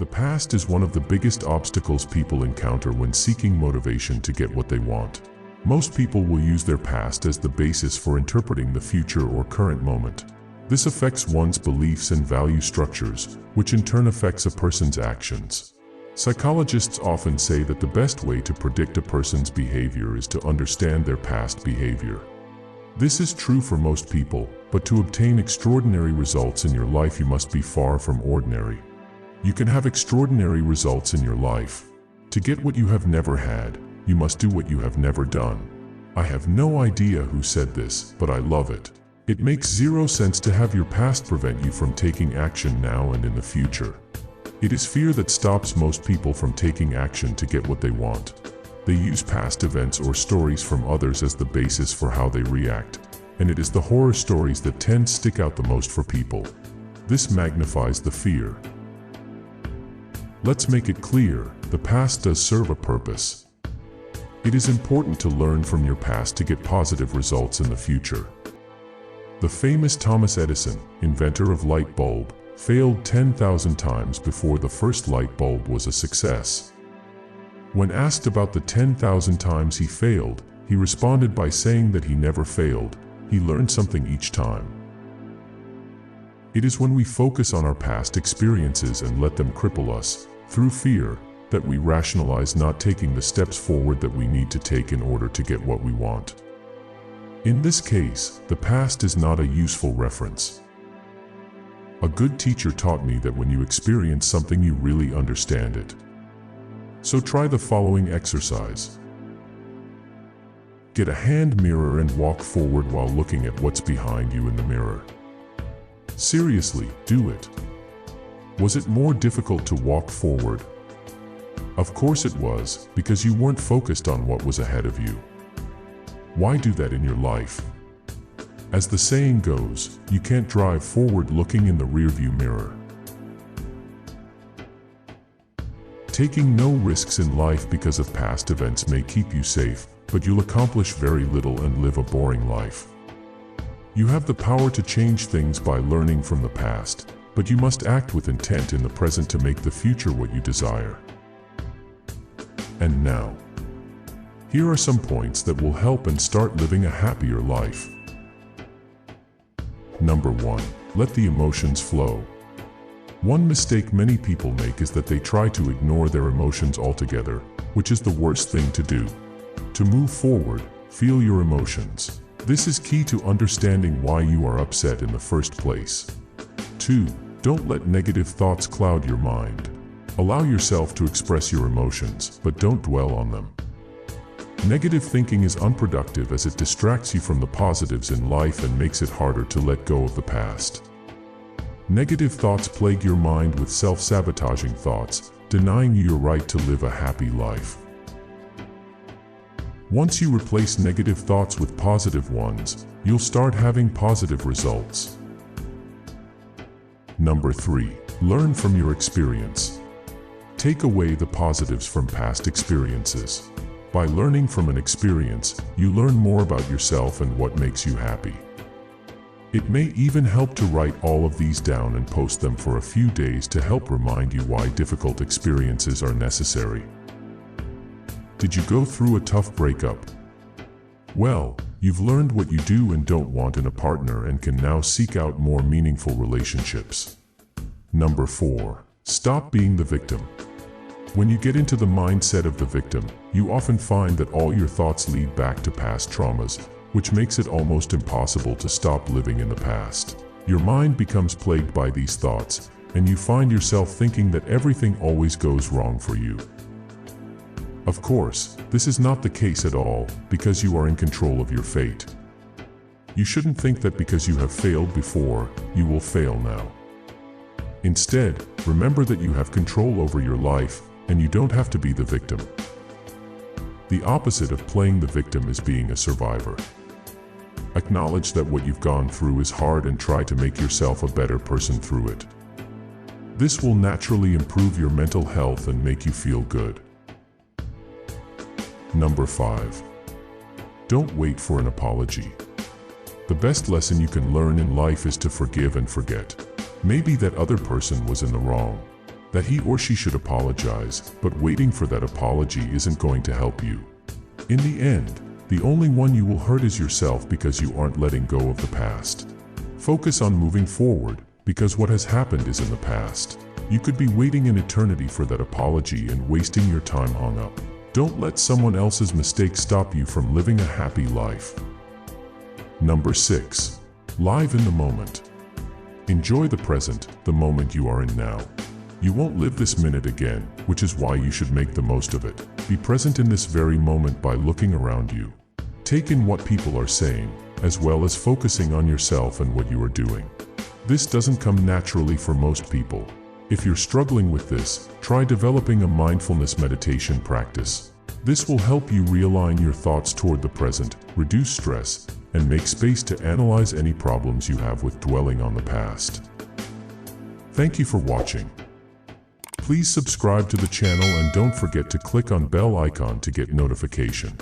The past is one of the biggest obstacles people encounter when seeking motivation to get what they want. Most people will use their past as the basis for interpreting the future or current moment. This affects one's beliefs and value structures, which in turn affects a person's actions. Psychologists often say that the best way to predict a person's behavior is to understand their past behavior. This is true for most people, but to obtain extraordinary results in your life, you must be far from ordinary. You can have extraordinary results in your life. To get what you have never had, you must do what you have never done. I have no idea who said this, but I love it. It makes zero sense to have your past prevent you from taking action now and in the future. It is fear that stops most people from taking action to get what they want. They use past events or stories from others as the basis for how they react, and it is the horror stories that tend to stick out the most for people. This magnifies the fear. Let's make it clear, the past does serve a purpose. It is important to learn from your past to get positive results in the future. The famous Thomas Edison, inventor of light bulb, failed 10,000 times before the first light bulb was a success. When asked about the 10,000 times he failed, he responded by saying that he never failed, he learned something each time. It is when we focus on our past experiences and let them cripple us, through fear, that we rationalize not taking the steps forward that we need to take in order to get what we want. In this case, the past is not a useful reference. A good teacher taught me that when you experience something, you really understand it. So try the following exercise. Get a hand mirror and walk forward while looking at what's behind you in the mirror. Seriously, do it. Was it more difficult to walk forward? Of course it was, because you weren't focused on what was ahead of you. Why do that in your life? As the saying goes, you can't drive forward looking in the rearview mirror. Taking no risks in life because of past events may keep you safe, but you'll accomplish very little and live a boring life. You have the power to change things by learning from the past, but you must act with intent in the present to make the future what you desire. And now, here are some points that will help and start living a happier life. Number 1. Let the emotions flow. One mistake many people make is that they try to ignore their emotions altogether, which is the worst thing to do. To move forward, feel your emotions. This is key to understanding why you are upset in the first place. 2. Don't let negative thoughts cloud your mind. Allow yourself to express your emotions, but don't dwell on them. Negative thinking is unproductive as it distracts you from the positives in life and makes it harder to let go of the past. Negative thoughts plague your mind with self-sabotaging thoughts, denying you your right to live a happy life. Once you replace negative thoughts with positive ones, you'll start having positive results. Number 3. Learn from your experience. Take away the positives from past experiences. By learning from an experience, you learn more about yourself and what makes you happy. It may even help to write all of these down and post them for a few days to help remind you why difficult experiences are necessary. Did you go through a tough breakup? Well, you've learned what you do and don't want in a partner and can now seek out more meaningful relationships. Number 4. Stop being the victim. When you get into the mindset of the victim, you often find that all your thoughts lead back to past traumas, which makes it almost impossible to stop living in the past. Your mind becomes plagued by these thoughts, and you find yourself thinking that everything always goes wrong for you. Of course, this is not the case at all, because you are in control of your fate. You shouldn't think that because you have failed before, you will fail now. Instead, remember that you have control over your life, and you don't have to be the victim. The opposite of playing the victim is being a survivor. Acknowledge that what you've gone through is hard and try to make yourself a better person through it. This will naturally improve your mental health and make you feel good. Number 5. Don't wait for an apology. The best lesson you can learn in life is to forgive and forget. Maybe that other person was in the wrong. that he or she should apologize, but waiting for that apology isn't going to help you. In the end, the only one you will hurt is yourself because you aren't letting go of the past. Focus on moving forward, because what has happened is in the past. You could be waiting an eternity for that apology and wasting your time hung up. Don't let someone else's mistake stop you from living a happy life. Number 6. Live in the moment. Enjoy the present, the moment you are in now. You won't live this minute again, which is why you should make the most of it. Be present in this very moment by looking around you. Take in what people are saying, as well as focusing on yourself and what you are doing. This doesn't come naturally for most people. If you're struggling with this, try developing a mindfulness meditation practice. This will help you realign your thoughts toward the present, reduce stress, and make space to analyze any problems you have with dwelling on the past. Thank you for watching. Please subscribe to the channel and don't forget to click on bell icon to get notification.